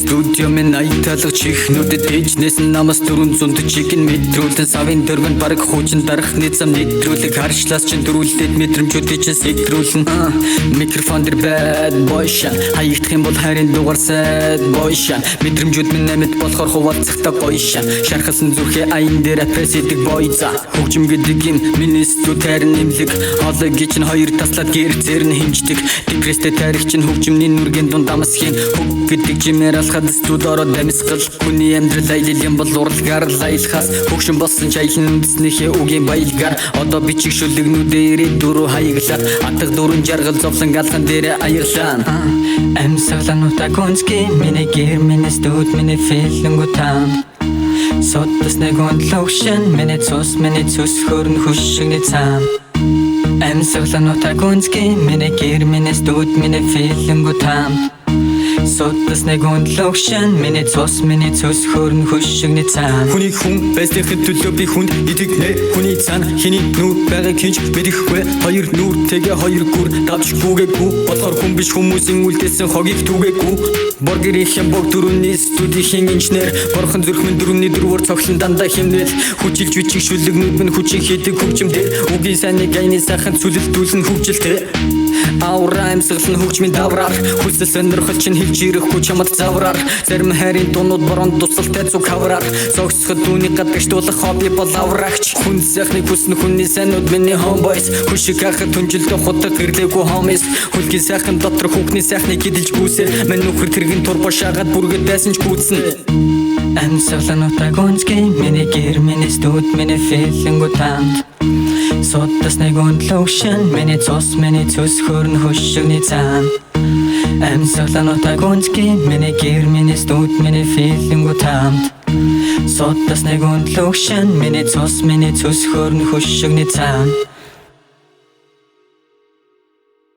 студио минь аяталга чихнүүдэд ээжнээс намаас 400 чикен мэдрүүлэн савын дөрвөн бараг хуучин дарахны зам нэтрүүлэг харшлаас чин дөрүүлээд мэдрэмжүүдийг чинь сэтрүүлэн микрофон дээр bad boy шан хаягдах юм бол харин дугаар sad boy шан мэдрэмжүүд минь амьд болохоор хуваалцахтаа гоё шан шархалсан зүрхээ аян дээр апэсэдэг boy за хөгжим гэдэг юм миний студиар нэмлэг ологич нь хоёр таслаад гэр зэр нь хэмждэг депресстэй тарих чинь хөгжимний нүргэн дунд амсхийн хөг гэдэг чимээр алхаад студ ороод амьсгал хүний амьдрал аялал юм бол урлагаар аялахаас хөгшин болсон чаялын үндэснийхээ үгийн баялгаар одоо би чигшүүлэгнүүдээ ирээд дөрөв хаяглаад атга дөрөн жаргал зовлон галхан дээр аяглаа амьсгалануудаа гүнзгий миний гэр миний студ миний филингутан сотос нэгэн лошен миний цус хөрн хүшигний цаам амьсгалануудаа гүнзгий миний гэр миний студ миний филингутан сотос нэгэн лошен миний цус хөрн хүшигний цаам хүний хүн байсныхын төлөө би хүнд итгэнэ хүний цаана хиний нүүр байгааг хинч мэдэхгүй хоёр нүүртэйгээ хоёр гүр давж гүгээгүй болохоор хүн биш хүмүүсийн үлдээсэн хогийг түгээгүй боргэрийн бог дөрөвний студийн инженер борхон зүрхмэн дөрөвний дөрвөр цогцлон дандаа химнэл хүчилж бичиг шүлэгнүүд минь хүчин хийдэг хөгжимдэр үгийн сайныг аяны сайхан цүлэлдүүлэн хөгжилтэй аура амьсгал нь хөгжмийн давраар хүсэл сонирхол чинь хэлж ирэхгүй чамд завраар зарим хайрын дуунууд борон тусалтай зүг хавраар зогсоход түүний гадагшлуулах хобби бол аврагч хүн сайхныг хүснэ хүний сайнууд миний homeboys хүшиг хахад түнжилдэ худаг гэрлээгүй homies хүлгийн сайхан дотор хүүхний сайхныг эдэлж гүйсээр мань нөхөр тэргийн турбо шагаад бүргэд байсан ч гүйцэн амьсгалануудаа гүнзгий миний гэр миний студ миний филингутанд сотос нэгэн лошен миний цус хөрн хүшигний цаан амьсгалануудаа гүнзгий миний гэр миний студ миний филингутанд сотос нэгэн лошен миний цус хөрн хүшигний цаан